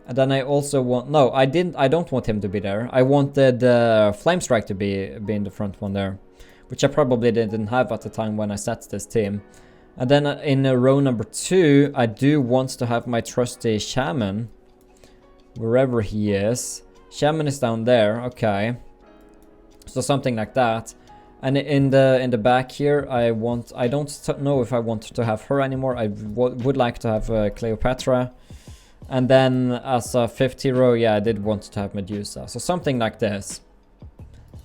And then I also want... No, I don't want him to be there. I wanted Flame Strike to be in the front one there. Which I probably didn't have at the time when I set this team. And then in row number 2, I do want to have my trusty Shaman. Wherever he is. Shaman is down there, okay. So something like that. And in the back here, I don't know if I want to have her anymore. I would like to have Cleopatra. And then as a 5th hero, yeah, I did want to have Medusa. So something like this.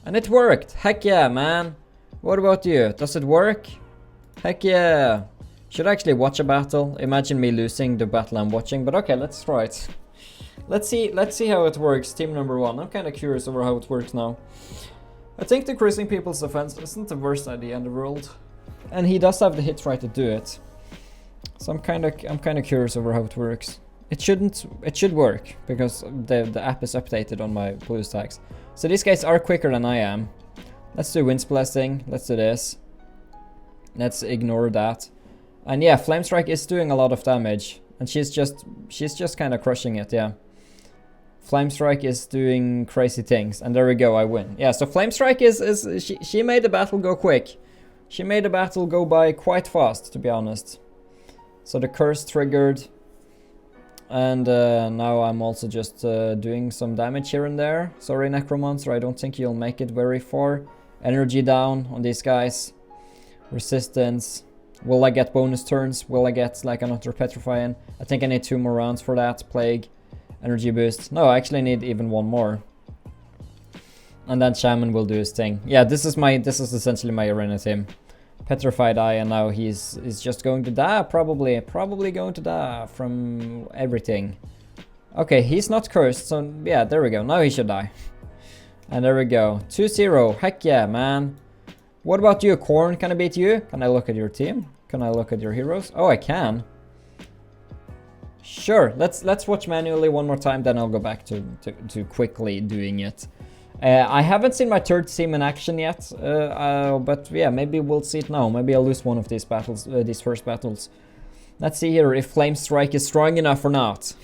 And it worked! Heck yeah, man! What about you? Does it work? Heck yeah! Should I actually watch a battle? Imagine me losing the battle I'm watching, but okay, let's try it. Let's see how it works, team number 1. I'm kind of curious over how it works now. I think decreasing people's defense isn't the worst idea in the world. And he does have the hit right to do it. So I'm kind of curious over how it works. It should work, because the app is updated on my blue stacks. So these guys are quicker than I am. Let's do Wind's Blessing, let's do this. Let's ignore that. And yeah, Flame Strike is doing a lot of damage. And she's just kind of crushing it, yeah. Flame Strike is doing crazy things. And there we go, I win. Yeah, so Flame Strike she made the battle go quick. She made the battle go by quite fast, to be honest. So the curse triggered. And now I'm also just doing some damage here and there. Sorry, Necromancer, I don't think you'll make it very far. Energy down on these guys. Resistance. Will I get bonus turns? Will I get like another Petrifying? I think I need 2 more rounds for that. Plague. Energy boost. No, I actually need even 1 more. And then Shaman will do his thing. Yeah, this is essentially my arena team. Petrified Eye, and now he's just going to die, probably going to die from everything. Okay, he's not cursed, so yeah, there we go. Now he should die. And there we go. 2-0. Heck yeah, man. What about you, Korn? Can I beat you? Can I look at your team? Can I look at your heroes? Oh, I can. Sure. Let's watch manually one more time, then I'll go back to quickly doing it. I haven't seen my 3rd team in action yet, but yeah, maybe we'll see it now. Maybe I'll lose one of these battles, these first battles. Let's see here if Flame Strike is strong enough or not.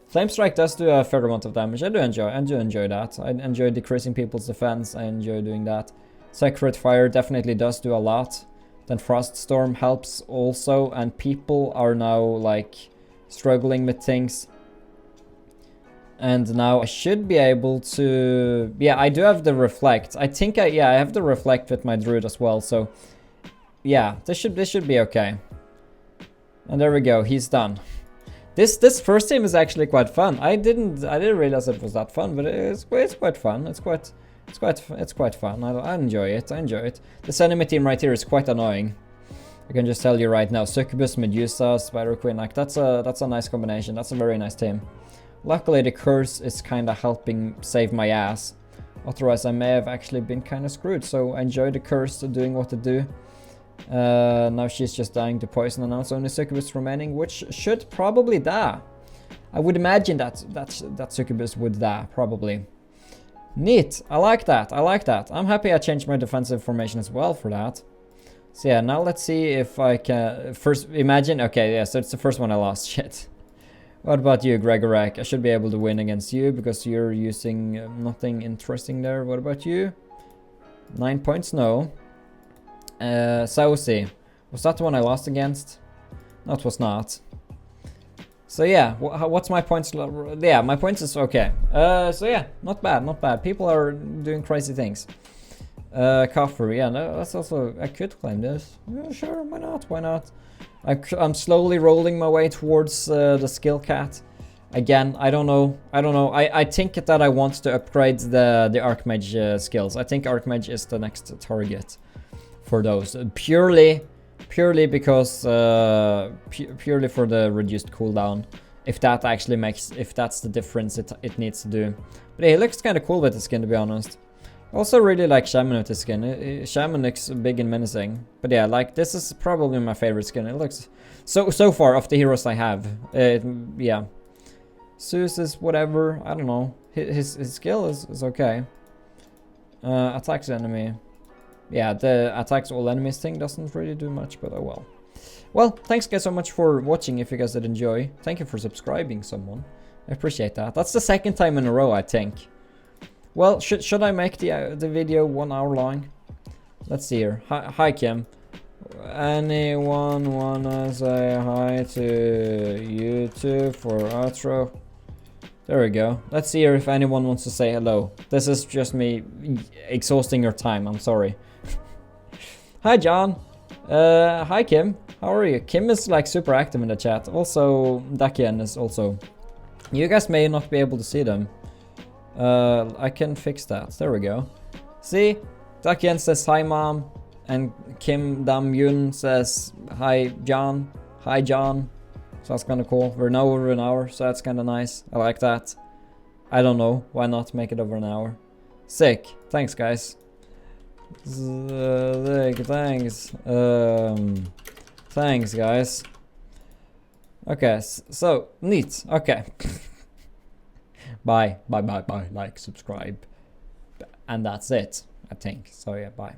Flame Strike does do a fair amount of damage. I do enjoy that. I enjoy decreasing people's defense. I enjoy doing that. Sacred Fire definitely does do a lot. Then Frost Storm helps also, and people are now like struggling with things. And now I should be able to... Yeah, I do have the Reflect. I think I have the Reflect with my Druid as well, so... Yeah, this should be okay. And there we go, he's done. This first team is actually quite fun. I didn't realize it was that fun, but it's quite fun. It's quite fun. I enjoy it. This enemy team right here is quite annoying. I can just tell you right now. Succubus, Medusa, Spider Queen, like that's a nice combination. That's a very nice team. Luckily the curse is kind of helping save my ass. Otherwise I may have actually been kind of screwed. So I enjoy the curse doing what it do. Now she's just dying to poison, and now it's only Succubus remaining, which should probably die. I would imagine that Succubus would die, probably. Neat, I like that. I'm happy I changed my defensive formation as well for that. So yeah, now let's see if I can... First, imagine... Okay, yeah, so it's the first one I lost. Shit. What about you, Gregorek? I should be able to win against you because you're using nothing interesting there. What about you? 9 points? No. Saucy. Was that the one I lost against? No, it was not. So yeah, what's my points? Yeah, my points is okay. So yeah, not bad. People are doing crazy things. Coffer, yeah, no, that's also... I could claim this. Yeah, sure, why not? I'm slowly rolling my way towards the skill cat. Again, I don't know. I think that I want to upgrade the Archmage skills. I think Archmage is the next target for those. Purely because purely for the reduced cooldown. If that actually makes... If that's the difference it needs to do. But yeah, it looks kind of cool with the skin, to be honest. Also really like Shaman with the skin. Shaman looks big and menacing. But yeah, like this is probably my favorite skin. It looks so far of the heroes I have. Yeah. Zeus is whatever. I don't know. His skill is okay. Attacks enemy. Yeah, the attacks all enemies thing doesn't really do much, but oh well. Well, thanks guys so much for watching. If you guys did enjoy, thank you for subscribing, someone. I appreciate that. That's the second time in a row, I think. Well, should I make the video 1 hour long? Let's see here. Hi Kim. Anyone wanna say hi to YouTube for outro? There we go. Let's see here if anyone wants to say hello. This is just me exhausting your time. I'm sorry. Hi John. Hi Kim. How are you? Kim is like super active in the chat. Also, Dakian is also. You guys may not be able to see them. I can fix that. There we go. See? Dakian says hi mom. And Kim Dam Yun says hi John. Hi John. So that's kind of cool. We're now over an hour, so that's kind of nice. I like that. I don't know. Why not make it over an hour? Sick. Thanks guys. Sick. Thanks. Thanks guys. Okay, so neat. Okay. Bye. Like, subscribe. And that's it, I think. So yeah, bye.